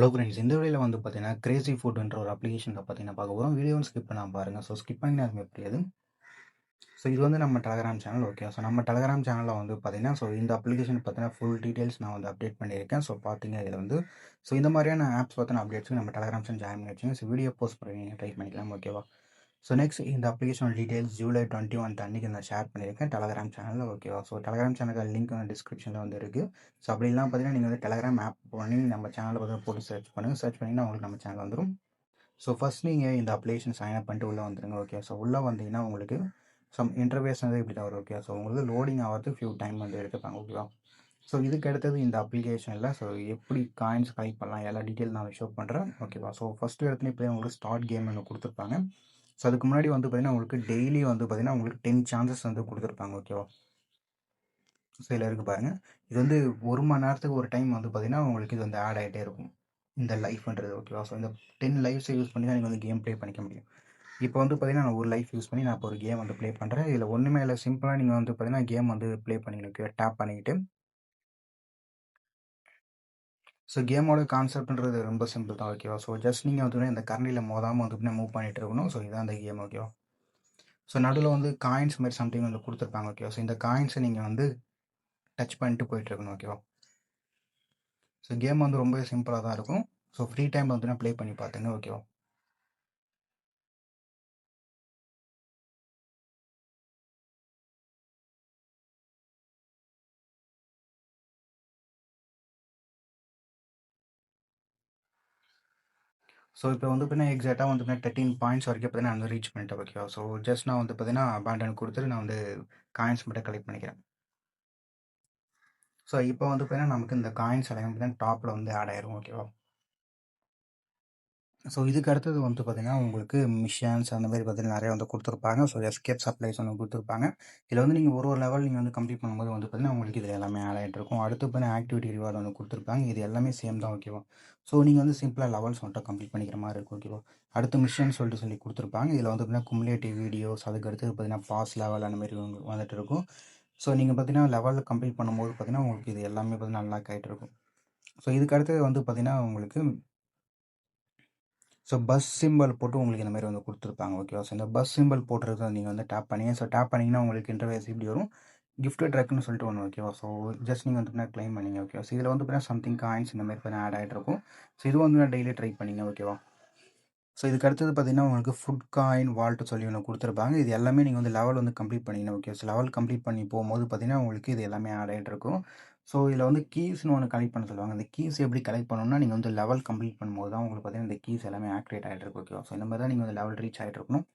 Hello friends, இந்த வீடியோவில் வந்து பார்த்தீங்கன்னா கிரேசி ஃபுட்ன்ற ஒரு அப்ளிகேஷனில் பார்த்தீங்கன்னா பார்க்க போகிறோம். வீடியோவும் ஸ்கிப் பண்ணாமல் பாருங்கள். ஸோ ஸ்கிப் பண்ணி அது முடியாது. ஸோ இது வந்து நம்ம டெலகிராம் சேனல். ஓகே, ஸோ நம்ம டெலகிராம் சேனலில் வந்து பார்த்தீங்கன்னா இந்த அப்ளிகேஷன் பார்த்தீங்கன்னா ஃபுல் டீட்டெயில்ஸ் நான் வந்து அப்டேட் பண்ணியிருக்கேன். ஸோ பார்த்தீங்க இதில் வந்து இந்த மாதிரியான ஆப்ஸ் பற்றின அப்டேட்ஸுக்கு நம்ம டெலகிராம் சேனல் ஜாயின் பண்ணி வச்சுங்க. ஸோ வீடியோ போஸ்ட் பண்ணி நீங்கள் ட்ரை பண்ணிக்கலாம். ஓகேவா? ஸோ நெக்ஸ்ட் இந்த அப்ளிகேஷனோட டீட்டெயில்ஸ் ஜூலை 21 அன்றைக்கி நான் ஷேர் பண்ணியிருக்கேன் டெலகிராம் சேனலில். ஓகேவா? ஸோ டெலகிராம் சேனலுக்கு லிங்க் வந்து டிஸ்கிரிப்ஷனில் வந்து இருக்குது. ஸோ அப்படிலாம் பார்த்தீங்கன்னா நீங்கள் வந்து டெலகிராம் ஆப் பண்ணி நம்ம சேனலில் பார்த்தீங்கன்னா போட்டு சர்ச் பண்ணுங்கள். சர்ச் பண்ணிங்கன்னா உங்களுக்கு நம்ம சேனல் வந்துடும். ஸோ ஃபஸ்ட் நீங்கள் இந்த அப்ளிகேஷன் சைன் அப் பண்ணிட்டு உள்ளே வந்துடுங்க. ஓகே, ஸோ உள்ளே வந்தீங்கன்னா உங்களுக்கு இன்டர்வேஸ் வந்து இப்படி தான் வரும். ஓகே, ஸோ உங்களுக்கு லோடிங் ஆகிறதுக்கு ஃபியூ டைம் வந்து எடுத்துப்பாங்க. ஓகேவா? ஸோ இதுக்கு அடுத்தது இந்த அப்ளிகேஷனில் எப்படி காயின்ஸ் கலெக்ட் பண்ணலாம் எல்லா டீட்டெயில் நான் ஷோ பண்ணுறேன். ஓகேவா? ஸோ ஃபஸ்ட்டு இடத்துல இப்போ உங்களுக்கு ஸ்டார்ட் கேம் ஒன்று கொடுத்துருப்பாங்க. ஸோ அதுக்கு முன்னாடி வந்து பார்த்தீங்கன்னா உங்களுக்கு டெய்லி வந்து பார்த்தீங்கன்னா உங்களுக்கு 10 சான்சஸ் வந்து கொடுத்துருப்பாங்க. ஓகேவா? ஸோ இதில் இருக்குது பாருங்கள். இது வந்து 1 மணி நேரத்துக்கு ஒரு டைம் வந்து பார்த்தீங்கன்னா உங்களுக்கு இது வந்து ஆட் ஆகிட்டே இருக்கும் இந்த லைஃப்ன்றது. ஓகேவா? ஸோ இந்த 10 லைஃப்ஸை யூஸ் பண்ணி தான் நீங்கள் வந்து கேம் ப்ளே பண்ணிக்க முடியும். இப்போ வந்து பார்த்தீங்கன்னா நான் ஒரு லைஃப் யூஸ் பண்ணி நான் இப்போ ஒரு கேம் வந்து ப்ளே பண்ணுறேன். இதில் ஒன்றுமே இல்லை, சிம்பிளாக நீங்கள் வந்து பார்த்தீங்கன்னா கேம் வந்து ப்ளே பண்ணிக்கணும். ஓகே, டேப் பண்ணிக்கிட்டு. ஸோ கேமோட கான்செப்ட்ன்றது ரொம்ப சிம்பிள் தான். ஓகேவா? ஸோ ஜஸ்ட் நீங்கள் வந்து இந்த கரண்டியில் மோதாமல் வந்து மூவ் பண்ணிகிட்டு இருக்கணும். ஸோ இதுதான் அந்த கேம். ஓகேவா? ஸோ நடுவில் வந்து காயின்ஸ் மாதிரி சம்திங் வந்து கொடுத்துருப்பாங்க. ஓகேவா? ஸோ இந்த காயின்ஸை நீங்கள் வந்து டச் பண்ணிட்டு போயிட்டு இருக்கணும். ஓகேவா? ஸோ கேம் வந்து ரொம்ப சிம்பிளாக தான் இருக்கும். ஸோ ஃப்ரீ டைமில் வந்து ப்ளே பண்ணி பார்த்துங்க. ஓகேவா? ஸோ இப்போ வந்து பார்த்தீங்கன்னா எக்ஸாக்டாக வந்து பார்த்தீங்கன்னா 13 பாயிண்ட்ஸ் வரைக்கும் பார்த்தீங்கன்னா நான் வந்து ரீச் பண்ணிட்டேன். ஓகேவா? ஸோ ஜஸ்ட் நான் வந்து பார்த்தீங்கன்னா அபேண்டன் கொடுத்துட்டு நான் வந்து காயின்ஸ் மட்டும் கலெக்ட் பண்ணிக்கிறேன். ஸோ இப்போ வந்து பார்த்தீங்கன்னா நமக்கு இந்த காயின்ஸ் எல்லாமே பார்த்தீங்கன்னா டாப்பில் வந்து ஆட் ஆயிரும். ஓகேவா? ஸோ இதுக்கு அடுத்தது வந்து பார்த்தீங்கன்னா உங்களுக்கு மிஷன்ஸ் அந்த மாதிரி பார்த்தீங்கன்னா நிறைய வந்து கொடுத்துருப்பாங்க. ஸோ எஸ்கேப் சப்ளைஸ் வந்து கொடுத்துருப்பாங்க. இதில் வந்து நீங்கள் ஒரு லெவல் நீங்கள் வந்து கம்ப்ளீட் பண்ணும்போது வந்து பார்த்தீங்கன்னா உங்களுக்கு இதில் எல்லாமே ஆட் ஆகிட்டு இருக்கும். அடுத்து பார்த்தீங்கன்னா ஆக்டிவிட்டி ரிவார்டு வந்து கொடுத்துருப்பாங்க. இது எல்லாமே சேம் தான். ஓகேவா? ஸோ நீங்கள் வந்து சிம்பிளாக லெவல்ஸ் மட்டும் கம்ப்ளீட் பண்ணிக்கிற மாதிரி இருக்கும். ஓகேவா? அடுத்து மிஷன் சொல்லி கொடுத்துருப்பாங்க. இதில் வந்து பார்த்தீங்கன்னா குமுலேட்டிவ் வீடியோஸ், அதுக்கு அடுத்து பார்த்தீங்கன்னா பாஸ் லெவல் அந்த மாதிரி வந்துட்டு இருக்கும். ஸோ நீங்கள் பார்த்தீங்கன்னா லெவலில் கம்ப்ளீட் பண்ணும்போது பார்த்தீங்கன்னா உங்களுக்கு இது எல்லாமே பார்த்தீங்கன்னா அன்லாக் ஆகிட்டு இருக்கும். ஸோ இதுக்கு அடுத்தது வந்து பார்த்தீங்கன்னா உங்களுக்கு ஸோ பஸ் சிம்பிள் போட்டு உங்களுக்கு இந்த மாதிரி வந்து கொடுத்துருப்பாங்க. ஓகேவா? ஸோ இந்த பஸ் சிம்பிள் போட்டுறது நீங்கள் வந்து டேப் பண்ணி டேப் பண்ணிங்கன்னா உங்களுக்கு இன்டர்வேஸ் இப்படி வரும். கிஃப்ட் ட்ரக்னு சொல்லிட்டு ஒன்று. ஓகேவா? ஸோ ஜஸ்ட் நீங்கள் வந்து க்ளைம் பண்ணிங்க. ஓகேவா? ஸோ இதில் வந்து பார்த்தீங்கன்னா சம்திங் காயின்ஸ் இந்த மாதிரி ஆட் ஆகிட்டு இருக்கும். ஸோ இது வந்து டெய்லி ட்ரை பண்ணிங்க. ஓகேவா? ஸோ இதுக்கு அடுத்தது பார்த்தீங்கன்னா உங்களுக்கு ஃபுட் காயின் வால்ட்டு சொல்லி ஒன்று கொடுத்துருப்பாங்க. இது எல்லாமே நீங்கள் வந்து லெவல் வந்து கம்ப்ளீட் பண்ணிக்கணும். ஓகே, ஸோ லெவல் கம்ப்ளீட் பண்ணி போகும்போது பார்த்தீங்கன்னா உங்களுக்கு இது எல்லாமே ஆட் ஆகிட்டு இருக்கும். ஸோ இதில் வந்து கீஸ்னு ஒன்று கலெக்ட் பண்ண சொல்லுவாங்க. அந்த கீஸ் எப்படி கலெக்ட் பண்ணணும்னா நீங்கள் வந்து லெவல் கம்ப்ளீட் பண்ணும்போது தான் உங்களுக்கு பார்த்தீங்கன்னா இந்த கீஸ் எல்லாமே ஆக்டிவேட் ஆகிட்டு இருக்கும். ஓகேவா? ஸோ இந்த மாதிரி தான் நீங்கள் வந்து லெவல் ரீச் ஆகிட்டு இருக்கணும்.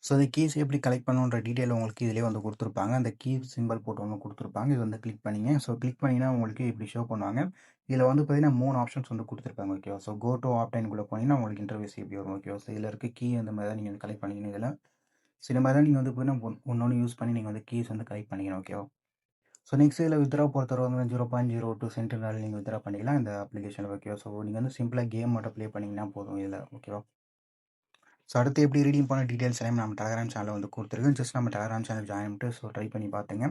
ஸோ இந்த கீஸ் எப்படி கலெக்ட் பண்ணணுன்ற டீட்டெயில் உங்களுக்கு இதிலே வந்து கொடுத்துருப்பாங்க. அந்த கீ சிம்பிள் போட்டு ஒன்று கொடுத்துருப்பாங்க. இது வந்து கிளிக் பண்ணிங்க. ஸோ கிளிக் பண்ணிங்கன்னா உங்களுக்கு இப்படி ஷோ பண்ணுவாங்க. இதில் வந்து பார்த்தீங்கன்னா 3 ஆப்ஷன்ஸ் வந்து கொடுத்துருப்பாங்க. ஓகேவா? ஸோ கோ டு ஆப்டைனுக்குள்ளே போனீங்கன்னா உங்களுக்கு இன்டர்வேஸ் எப்படி வரும். ஓகேவா? ஸோ இதில் இருக்க கீ அந்த மாதிரி தான் நீங்கள் வந்து கலெக்ட் பண்ணிக்கணும். இதில் ஸோ இந்த மாதிரி தான் நீங்கள் வந்து பார்த்தீங்கன்னா ஒன்று யூஸ் பண்ணி நீங்கள் வந்து கீஸ் வந்து கலெக்ட் பண்ணிக்கணும். ஓகேவா? ஸோ நெக்ஸ்ட் இதில் வித்ரா பொறுத்தவரை வந்து 0.02 சென்ட்னால நீங்கள் வித்ரா பண்ணிக்கலாம் இந்த அப்ளிகேஷனில். ஓகேவா? ஸோ நீங்கள் வந்து சிம்பிளாக கேம் மட்டும் ப்ளே பண்ணிங்கன்னா போதும் இதில். ஓகேவா? ஸோ அடுத்து எப்படி ரீடிங் பண்ண டீட்டெயில்ஸ் எல்லாமே நம்ம டெலகிராம் சேனலில் வந்து கொடுத்துருக்கேன். ஜஸ்ட் நம்ம டெலகிராம் சேனல் ஜாயின் பண்ணிட்டு ட்ரை பண்ணி பார்த்துங்க.